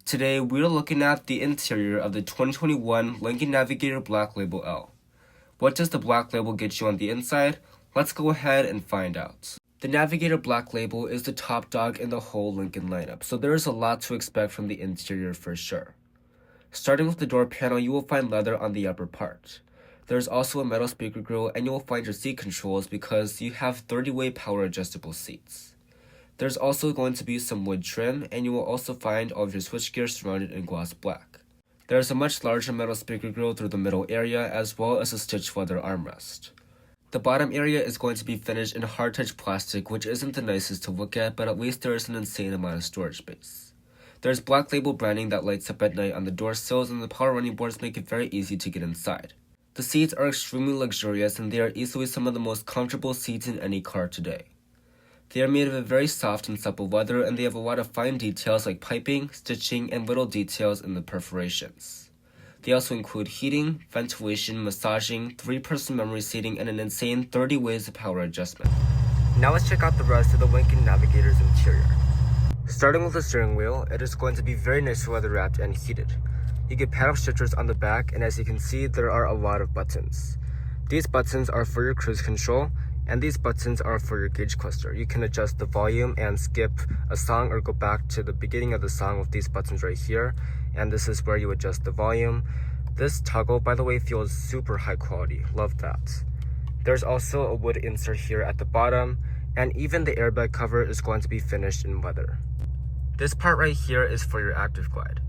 Today, we're looking at the interior of the 2021 Lincoln Navigator Black Label L. What does the Black Label get you on the inside? Let's go ahead and find out. The Navigator Black Label is the top dog in the whole Lincoln lineup, so there is a lot to expect from the interior for sure. Starting with the door panel, you will find leather on the upper part. There's also a metal speaker grille, and you will find your seat controls because you have 30-way power adjustable seats. There's also going to be some wood trim, and you will also find all of your switchgear surrounded in gloss black. There's a much larger metal speaker grille through the middle area, as well as a stitched leather armrest. The bottom area is going to be finished in hard-touch plastic, which isn't the nicest to look at, but at least there is an insane amount of storage space. There's Black Label branding that lights up at night on the door sills, and the power running boards make it very easy to get inside. The seats are extremely luxurious, and they are easily some of the most comfortable seats in any car today. They are made of a very soft and supple leather, and they have a lot of fine details like piping, stitching, and little details in the perforations. They also include heating, ventilation, massaging, 3-person memory seating, and an insane 30 ways of power adjustment. Now let's check out the rest of the Lincoln Navigator's interior. Starting with the steering wheel, it is going to be very nicely leather wrapped and heated. You get paddle shifters on the back, and as you can see, there are a lot of buttons. These buttons are for your cruise control, and these buttons are for your gauge cluster. You can adjust the volume and skip a song or go back to the beginning of the song with these buttons right here, and this is where you adjust the volume. This toggle, by the way, feels super high quality. Love that. There's also a wood insert here at the bottom, and even the airbag cover is going to be finished in leather. This part right here is for your Active Glide.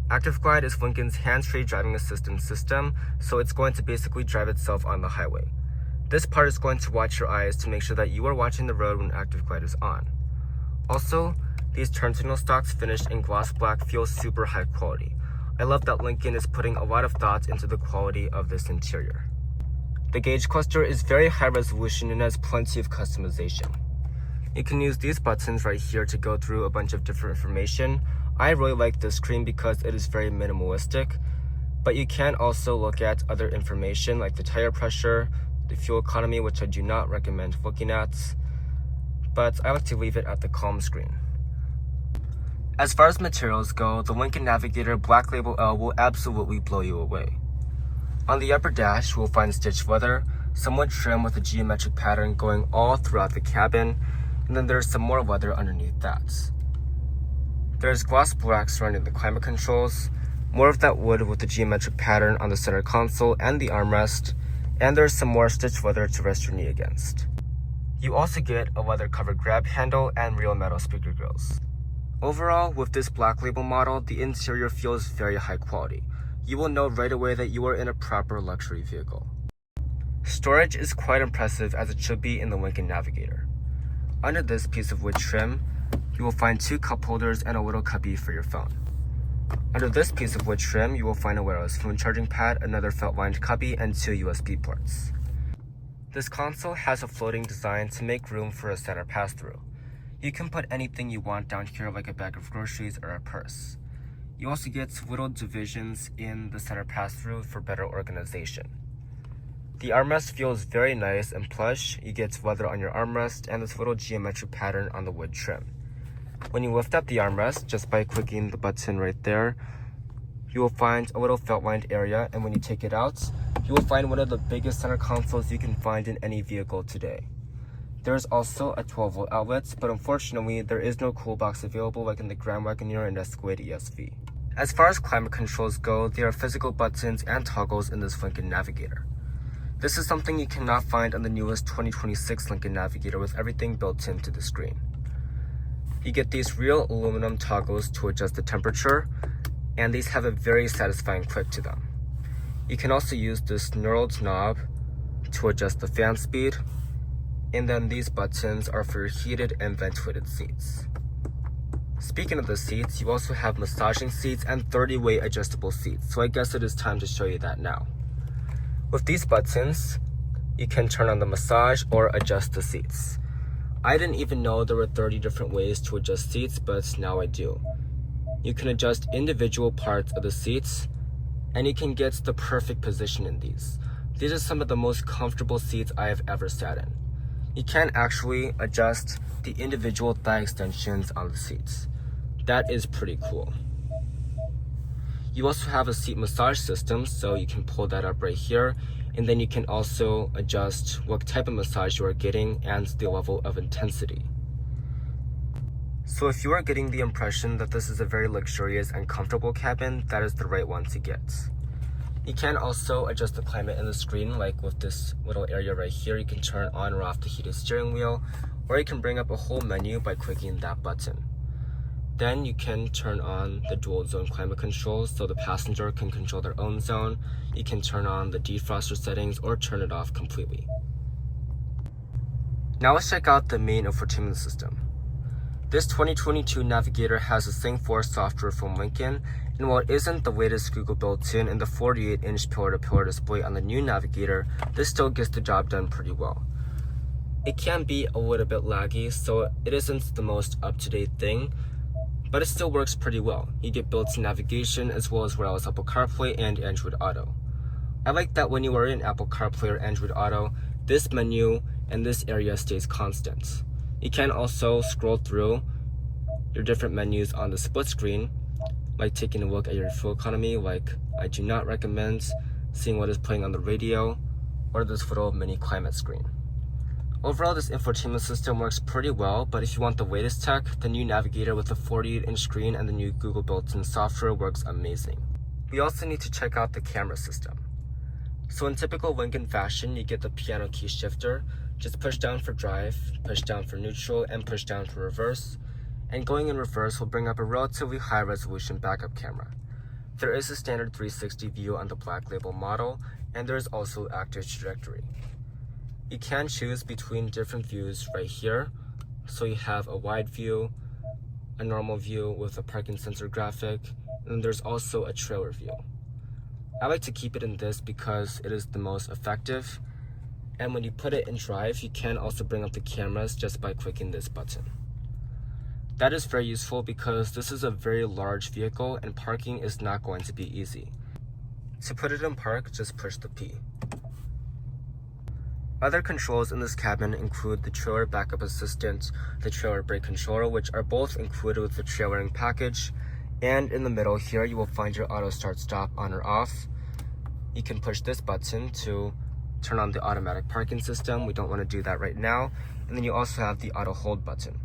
Active Glide is Lincoln's hands-free driving assistance system, so it's going to basically drive itself on the highway. This part is going to watch your eyes to make sure that you are watching the road when Active Glide is on. Also, these turn signal stocks finished in gloss black feel super high quality. I love that Lincoln is putting a lot of thought into the quality of this interior. The gauge cluster is very high resolution and has plenty of customization. You can use these buttons right here to go through a bunch of different information. I really like this screen because it is very minimalistic, but you can also look at other information like the tire pressure, the fuel economy, which I do not recommend looking at, but I like to leave it at the calm screen. As far as materials go, the Lincoln Navigator Black Label L will absolutely blow you away. On the upper dash, you will find stitched leather, somewhat trim with a geometric pattern going all throughout the cabin, and then there's some more leather underneath that. There's gloss black surrounding the climate controls, more of that wood with the geometric pattern on the center console and the armrest, and there's some more stitched leather to rest your knee against. You also get a leather covered grab handle and real metal speaker grills. Overall, with this Black Label model, the interior feels very high quality. You will know right away that you are in a proper luxury vehicle. Storage is quite impressive as it should be in the Lincoln Navigator. Under this piece of wood trim, you will find 2 cup holders and a little cubby for your phone. Under this piece of wood trim, you will find a wireless phone charging pad, another felt-lined cubby, and 2 USB ports. This console has a floating design to make room for a center pass-through. You can put anything you want down here like a bag of groceries or a purse. You also get little divisions in the center pass-through for better organization. The armrest feels very nice and plush. You get leather on your armrest and this little geometric pattern on the wood trim. When you lift up the armrest, just by clicking the button right there, you will find a little felt-lined area, and when you take it out, you will find one of the biggest center consoles you can find in any vehicle today. There is also a 12-volt outlet, but unfortunately, there is no cool box available like in the Grand Wagoneer and Escalade ESV. As far as climate controls go, there are physical buttons and toggles in this Lincoln Navigator. This is something you cannot find on the newest 2026 Lincoln Navigator with everything built into the screen. You get these real aluminum toggles to adjust the temperature, and these have a very satisfying click to them. You can also use this knurled knob to adjust the fan speed, and then these buttons are for your heated and ventilated seats. Speaking of the seats, you also have massaging seats and 30-way adjustable seats, so I guess it is time to show you that now. With these buttons, you can turn on the massage or adjust the seats. I didn't even know there were 30 different ways to adjust seats, but now I do. You can adjust individual parts of the seats, and you can get the perfect position in these. These are some of the most comfortable seats I have ever sat in. You can actually adjust the individual thigh extensions on the seats. That is pretty cool. You also have a seat massage system, so you can pull that up right here, and then you can also adjust what type of massage you are getting and the level of intensity. So if you are getting the impression that this is a very luxurious and comfortable cabin, that is the right one to get. You can also adjust the climate in the screen, like with this little area right here. You can turn on or off the heated steering wheel, or you can bring up a whole menu by clicking that button. Then you can turn on the dual zone climate control so the passenger can control their own zone. You can turn on the defroster settings or turn it off completely. Now let's check out the main infotainment system. This 2022 Navigator has the Sync 4 software from Lincoln, and while it isn't the latest Google built-in and the 48-inch pillar-to-pillar display on the new Navigator, this still gets the job done pretty well. It can be a little bit laggy, so it isn't the most up-to-date thing, but it still works pretty well. You get built-in navigation as well as Apple CarPlay and Android Auto. I like that when you are in Apple CarPlay or Android Auto, this menu and this area stays constant. You can also scroll through your different menus on the split screen, like taking a look at your fuel economy, like I do not recommend, seeing what is playing on the radio, or this little mini climate screen. Overall, this infotainment system works pretty well, but if you want the latest tech, the new Navigator with the 48-inch screen and the new Google built-in software works amazing. We also need to check out the camera system. So in typical Lincoln fashion, you get the piano key shifter. Just push down for drive, push down for neutral, and push down for reverse. And going in reverse will bring up a relatively high resolution backup camera. There is a standard 360 view on the Black Label model, and there is also active trajectory. You can choose between different views right here. So you have a wide view, a normal view with a parking sensor graphic, and there's also a trailer view. I like to keep it in this because it is the most effective. And when you put it in drive, you can also bring up the cameras just by clicking this button. That is very useful because this is a very large vehicle and parking is not going to be easy. To put it in park, just push the P. Other controls in this cabin include the trailer backup assistant, the trailer brake controller, which are both included with the trailering package. And in the middle here, you will find your auto start stop on or off. You can push this button to turn on the automatic parking system. We don't want to do that right now. And then you also have the auto hold button.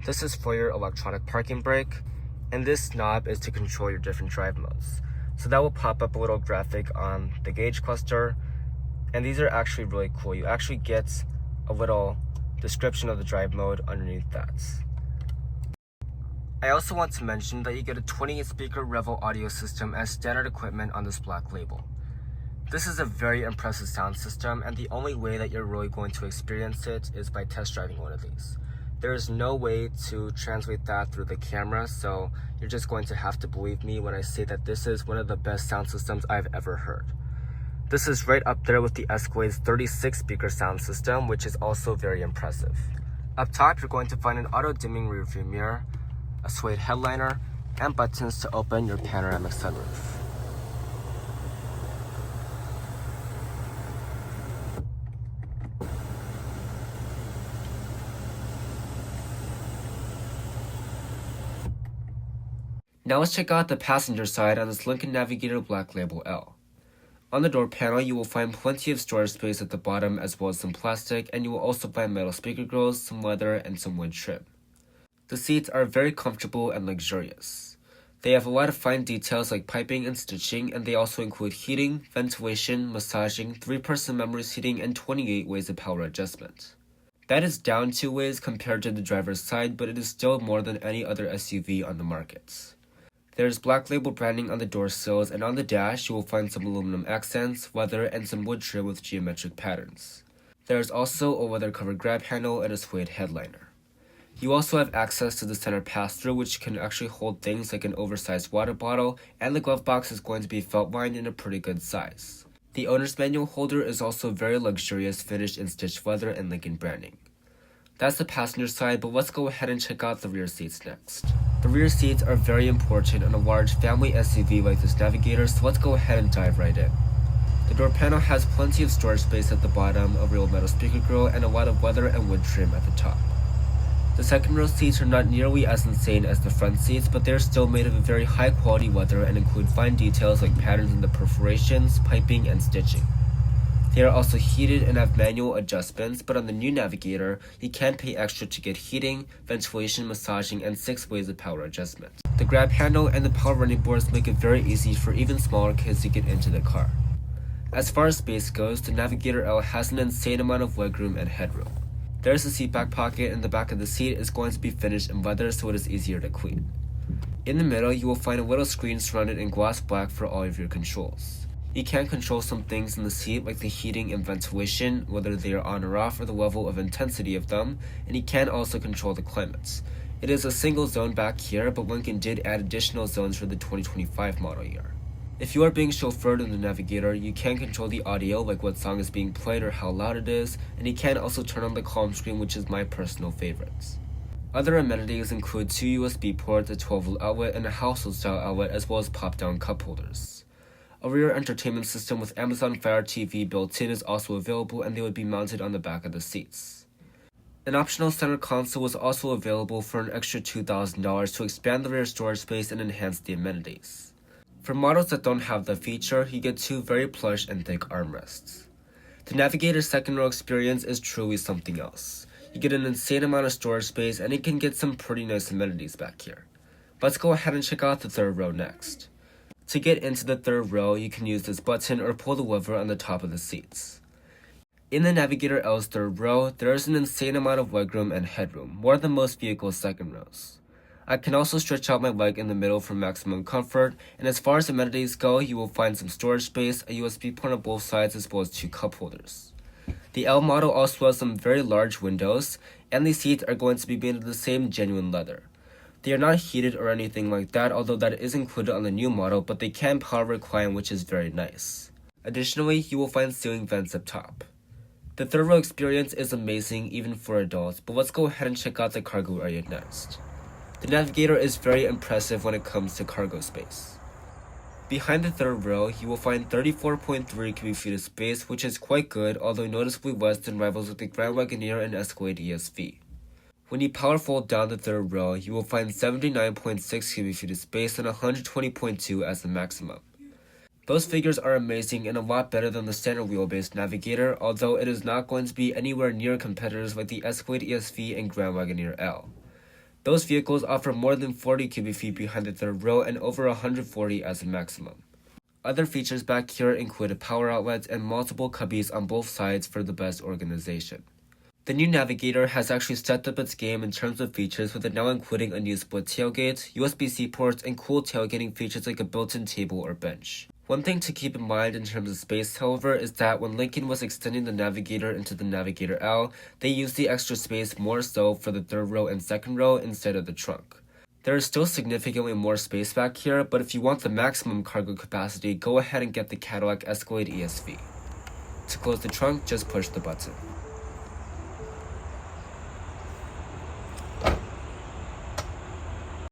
This is for your electronic parking brake. And this knob is to control your different drive modes. So that will pop up a little graphic on the gauge cluster. And these are actually really cool. You actually get a little description of the drive mode underneath that. I also want to mention that you get a 28-speaker Revel audio system as standard equipment on this Black Label. This is a very impressive sound system, and the only way that you're really going to experience it is by test driving one of these. There is no way to translate that through the camera, so you're just going to have to believe me when I say that this is one of the best sound systems I've ever heard. This is right up there with the Escade's 36-speaker sound system, which is also very impressive. Up top, you're going to find an auto-dimming rearview mirror, a suede headliner, and buttons to open your panoramic sunroof. Now let's check out the passenger side on this Lincoln Navigator Black Label L. On the door panel, you will find plenty of storage space at the bottom as well as some plastic, and you will also find metal speaker grills, some leather, and some wood trim. The seats are very comfortable and luxurious. They have a lot of fine details like piping and stitching, and they also include heating, ventilation, massaging, 3-person memory seating, and 28 ways of power adjustment. That is down 2 ways compared to the driver's side, but it is still more than any other SUV on the market. There is Black Label branding on the door sills, and on the dash you will find some aluminum accents, leather, and some wood trim with geometric patterns. There is also a leather-covered grab handle and a suede headliner. You also have access to the center pass-through, which can actually hold things like an oversized water bottle, and the glove box is going to be felt-lined in a pretty good size. The owner's manual holder is also very luxurious, finished in stitched leather and Lincoln branding. That's the passenger side, but let's go ahead and check out the rear seats next. The rear seats are very important on a large family SUV like this Navigator, so let's go ahead and dive right in. The door panel has plenty of storage space at the bottom, a real metal speaker grill, and a lot of leather and wood trim at the top. The second row seats are not nearly as insane as the front seats, but they're still made of a very high quality leather and include fine details like patterns in the perforations, piping, and stitching. They are also heated and have manual adjustments, but on the new Navigator, you can pay extra to get heating, ventilation, massaging, and 6 ways of power adjustment. The grab handle and the power running boards make it very easy for even smaller kids to get into the car. As far as space goes, the Navigator L has an insane amount of legroom and headroom. There is a seat back pocket, and the back of the seat is going to be finished in leather so it is easier to clean. In the middle, you will find a little screen surrounded in gloss black for all of your controls. You can control some things in the seat like the heating and ventilation, whether they are on or off, or the level of intensity of them, and you can also control the climates. It is a single zone back here, but Lincoln did add additional zones for the 2025 model year. If you are being chauffeured in the Navigator, you can control the audio, like what song is being played or how loud it is, and you can also turn on the calm screen, which is my personal favorites. Other amenities include 2 USB ports, a 12-volt outlet, and a household-style outlet, as well as pop-down cup holders. A rear entertainment system with Amazon Fire TV built in is also available, and they would be mounted on the back of the seats. An optional center console is also available for an extra $2,000 to expand the rear storage space and enhance the amenities. For models that don't have the feature, you get 2 very plush and thick armrests. The Navigator's second row experience is truly something else. You get an insane amount of storage space, and you can get some pretty nice amenities back here. Let's go ahead and check out the third row next. To get into the third row, you can use this button or pull the lever on the top of the seats. In the Navigator L's third row, there is an insane amount of legroom and headroom, more than most vehicles' second rows. I can also stretch out my leg in the middle for maximum comfort, and as far as amenities go, you will find some storage space, a USB port on both sides, as well as 2 cup holders. The L model also has some very large windows, and these seats are going to be made of the same genuine leather. They are not heated or anything like that, although that is included on the new model, but they can power recline, which is very nice. Additionally, you will find ceiling vents up top. The third row experience is amazing even for adults, but let's go ahead and check out the cargo area next. The Navigator is very impressive when it comes to cargo space. Behind the third row, you will find 34.3 cubic feet of space, which is quite good, although noticeably less than rivals like the Grand Wagoneer and Escalade ESV. When you power fold down the third row, you will find 79.6 cubic feet of space and 120.2 as the maximum. Those figures are amazing and a lot better than the standard wheelbase Navigator, although it is not going to be anywhere near competitors like the Escalade ESV and Grand Wagoneer L. Those vehicles offer more than 40 cubic feet behind the third row and over 140 as a maximum. Other features back here include a power outlet and multiple cubbies on both sides for the best organization. The new Navigator has actually stepped up its game in terms of features, with it now including a new split tailgate, USB-C ports, and cool tailgating features like a built-in table or bench. One thing to keep in mind in terms of space, however, is that when Lincoln was extending the Navigator into the Navigator L, they used the extra space more so for the third row and second row instead of the trunk. There is still significantly more space back here, but if you want the maximum cargo capacity, go ahead and get the Cadillac Escalade ESV. To close the trunk, just push the button.